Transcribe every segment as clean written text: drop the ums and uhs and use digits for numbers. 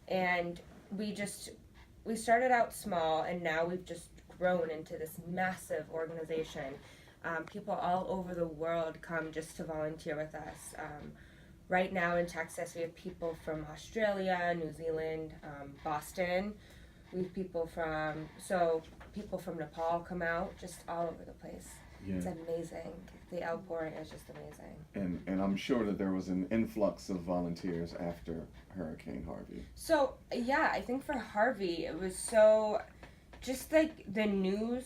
And we started out small, and now we've just grown into this massive organization. People all over the world come just to volunteer with us. Right now in Texas, we have people from Australia, New Zealand, Boston. We have people from Nepal come out, just all over the place. Yeah. It's amazing. The outpouring is just amazing. And I'm sure that there was an influx of volunteers after Hurricane Harvey. So, yeah, I think for Harvey, it was so, just like the news,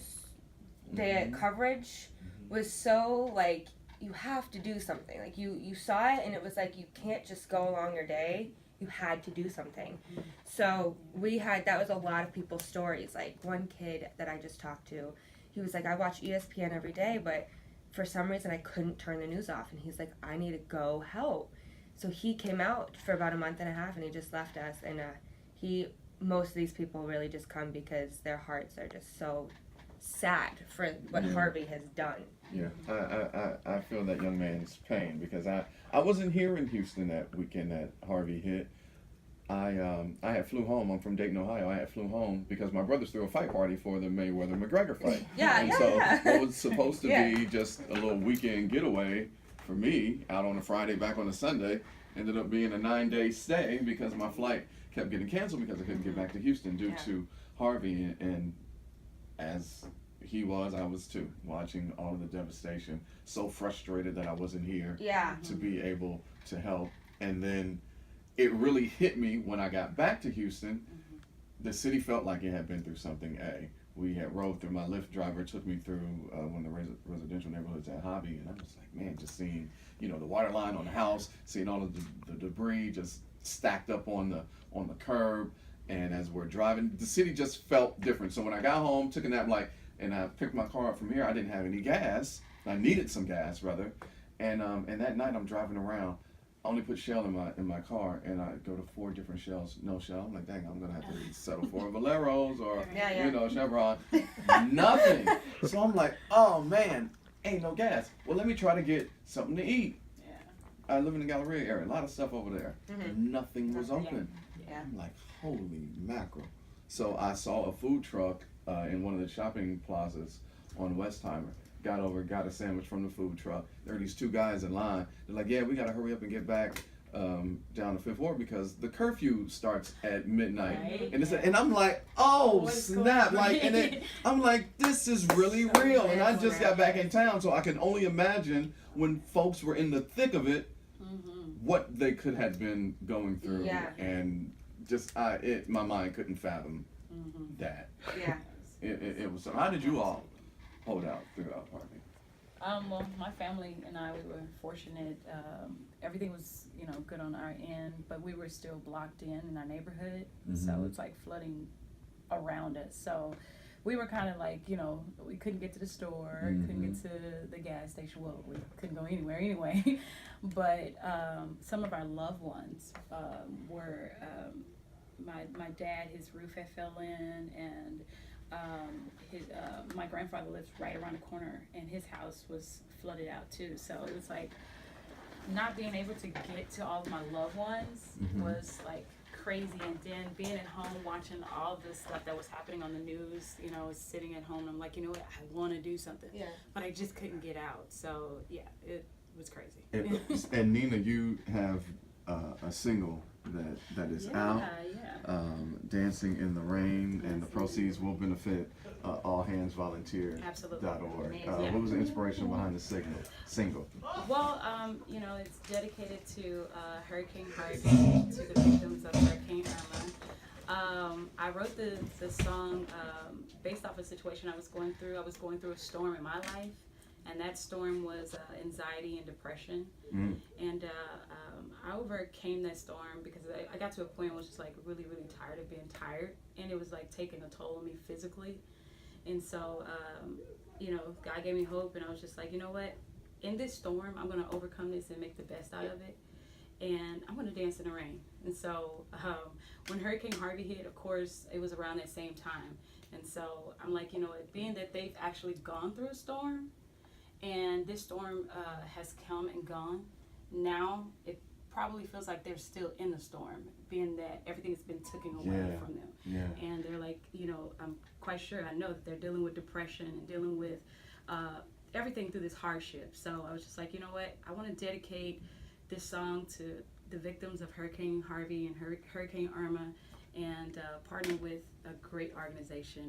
the coverage was so, like, you have to do something. Like, you saw it, and it was like, you can't just go along your day. You had to do something. So that was a lot of people's stories. Like, one kid that I just talked to, he was like, I watch ESPN every day, but for some reason I couldn't turn the news off. And he's like, I need to go help. So he came out for about a month and a half, and he just left us. And most of these people really just come because their hearts are just so sad for what Harvey has done. Yeah, I feel that young man's pain, because I wasn't here in Houston that weekend that Harvey hit. I had flew home. I'm from Dayton, Ohio. I had flew home because my brothers threw a fight party for the Mayweather-McGregor fight. What was supposed to be just a little weekend getaway for me out on a Friday, back on a Sunday, ended up being a 9-day stay because my flight kept getting canceled because I couldn't get back to Houston due to Harvey. And as I was too, watching all of the devastation, so frustrated that I wasn't here to be able to help. And then it really hit me when I got back to Houston. The city felt like it had been through something. We had rode through, my Lyft driver took me through one of the residential neighborhoods at Hobby, and I was like, man, just seeing, the water line on the house, seeing all of the debris just stacked up on the curb. And as we're driving, the city just felt different. So when I got home, took a nap, and I picked my car up from here, I didn't have any gas. I needed some gas, rather. And that night I'm driving around. I only put Shell in my car, and I go to 4 different Shells. No Shell. I'm like, dang, I'm gonna have to settle for Valeros or Chevron. Nothing. So I'm like, oh man, ain't no gas. Well, let me try to get something to eat. Yeah. I live in the Galleria area. A lot of stuff over there. Nothing was open. Yeah. I'm like, holy mackerel. So I saw a food truck in one of the shopping plazas on Westheimer. Got over, got a sandwich from the food truck. There are these 2 guys in line. They're like, yeah, we got to hurry up and get back down to Fifth Ward because the curfew starts at midnight. Right. And I'm like, oh, snap. I'm like, this is really real. And I just got back in town, so I can only imagine when folks were in the thick of it, what they could have been going through. Yeah. And just, my mind couldn't fathom that. Yeah. It was, so how did you all hold out throughout Harvey? Well, my family and I, we were fortunate. Everything was, good on our end, but we were still blocked in our neighborhood. So it's like flooding around us. So we were kind of like, we couldn't get to the store, couldn't get to the gas station. Well, we couldn't go anywhere anyway. But some of our loved ones were, my dad, his roof had fell in, and my grandfather lives right around the corner, and his house was flooded out too. So it was like not being able to get to all of my loved ones was like crazy. And then being at home watching all the stuff that was happening on the news, sitting at home, I'm like, what, I want to do something, but I just couldn't get out. So yeah, it was crazy. And Nina, you have a single that is out, Dancing in the Rain, and the proceeds will benefit allhandsvolunteer.org. What was the inspiration behind the single? Well, it's dedicated to Hurricane Harvey, to the victims of Hurricane Irma. I wrote the song based off a situation I was going through. I was going through a storm in my life, and that storm was anxiety and depression. And I overcame that storm because I got to a point where I was just like really, really tired of being tired, and it was like taking a toll on me physically. And so, God gave me hope, and I was just like, you know what? In this storm, I'm going to overcome this and make the best out of it, and I'm going to dance in the rain. And so when Hurricane Harvey hit, of course, it was around that same time. And so I'm like, being that they've actually gone through a storm, and this storm has come and gone, now it probably feels like they're still in the storm, being that everything's been taken away from them. Yeah. And they're like, you know, I'm quite sure, I know that they're dealing with depression and dealing with everything through this hardship. So I was just like, you know what, I want to dedicate this song to the victims of Hurricane Harvey and Hurricane Irma, and partner with a great organization